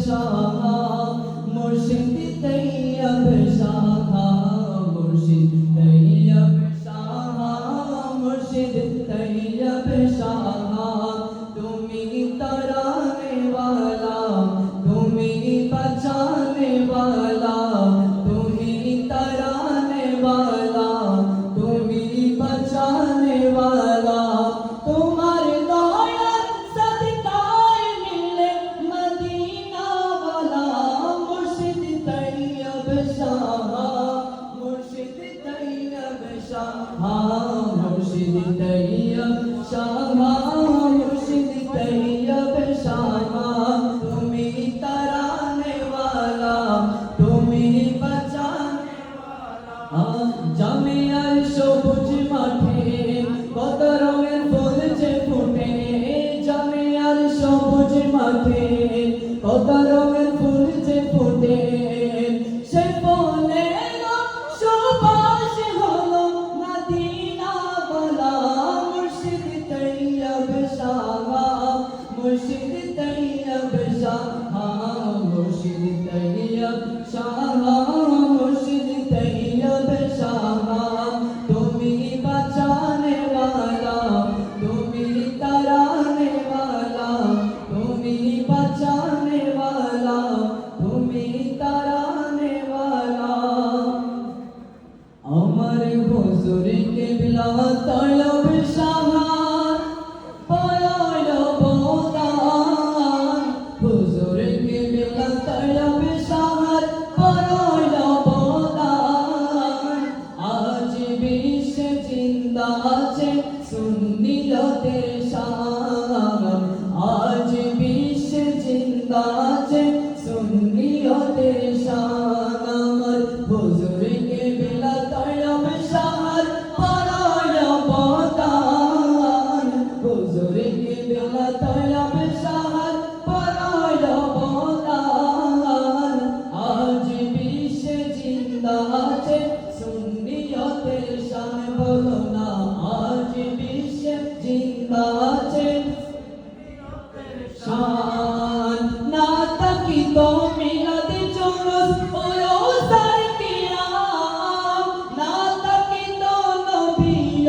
শাহ মুর্শিদ তৈয়ব শাহ মুর্শিদ তৈয়ব শাহ মুর্শিদ তৈয়ব শাহ তুমি তরানে वाला তুমি बचाने वाला তুমি तराने वाला তুমি बचाने वाला তোমার দয়ার সদকায় মিলে মদিনা वाला মুর্শিদ তৈয়ব শাহ মুর্শিদ তৈয়ব শাহ মুর্শিদ তৈয়ব শাহ মুর্শিদ তৈয়ব শাহ তুমি तराने वाला তুমি बचाने वाला জামিয়ার সবুজ মাঠে কত রঙের ফুল যে ফুটে জামিয়ার সবুজ মাঠে কত রঙের ফুল যে ফুটে সে ফুলের সুবাস হলো মদিনা वाला মুর্শিদ তৈয়ব শাহ মুর্শিদ তৈয়ব শাহ মুর্শিদ তৈয়ব শাহ মুর্শিদ তৈয়ব শাহ তুমি बचाने वाला তুমি तराने वाला তুমি बचाने वाला তুমি तराने वाला আমার হুজুর কিবলা তলব শাহ পরল বোদান হুজুর কিবলা তলব শাহ পরল বোদান আজ বিশ্বে জিন্দা আছে সুন্নিয়তের শান আজ বিশ্বে জিন্দা আছে সুন্নিয়তের শান আমার হুজুর কিবলা তলব শাহ পরল বোদান হুজুর কিবলা তলব শাহ পরল বোদান আজ বিশ্বে জিন্দা আছে সুন্নিয়তের শান বলো না আজ বিশ্বে জিন্দা আছে শান না তাকি তো মিলাদ জুলুস ওরসার কিরাম না তাকি তো নবীর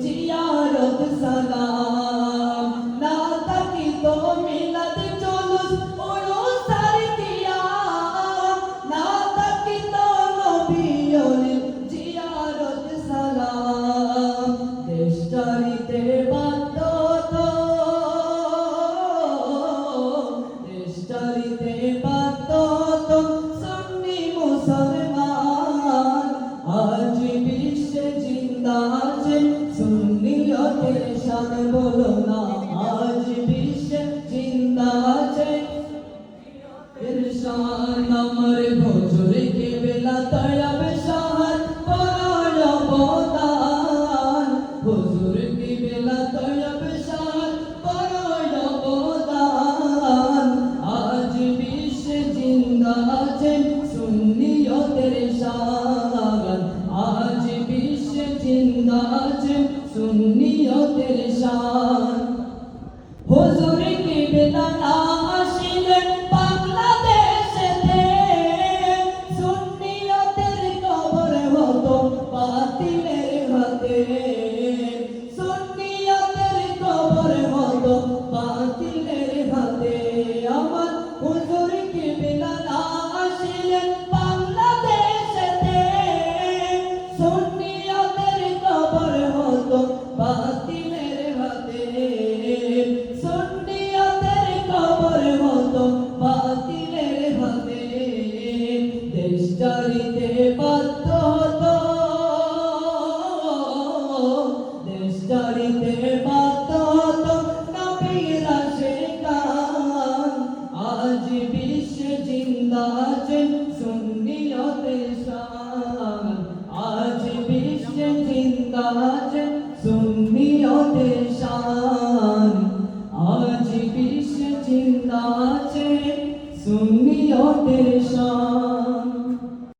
জিয়ারত সালাম না তাকি তো মিলাদ জুলুস ওরসার কিরাম না তাকি তো নবীর জিয়ারত সালাম দেশটারিতে বাধ্য তো দেশটারিতে বাধ্য তো সুন্নি মুসলমান আজ বিশ্বে জিন্দা আছে সুন্নিয়তের শান বলো না আজ বিশ্বে জিন্দা আছে শান আমার হুজুর কিবলা তলব শাহ পরল বোদান হুজুর কিবলা তলব শাহ পরল বোদান আজ বিশ্বে জিন্দা আছে সুন্নিয়তের শান আজ বিশ্বে জিন্দা আছে সুন্নিয়তের শান হুজুর কিবলা না আসিলেন বাংলাদেশেতে সুন্নিয়তের কবর হতো বাতিলের হাতে সুন্নিয়তের কবর হতো বাতিলের হাতে আমার হুজুর কিবলা না আসিলেন বাংলাদেশেতে সুন্নিয়তের কবর হতো বাতিলের হাতে সুন্নিয়তের কবর হতো বাতিলের হাতে দেশটারিতে বাধ্য হতো দেশটারিতে বাধ্য হতো নবীর আশিকান আজ বিশ্বে জিন্দা আছে সুন্নিয়তের শান আজ বিশ্বে জিন্দা আছে সুন্নিয়তের শান আজ বিশ্বে জিন্দা আছে সুন্নিয়তের শান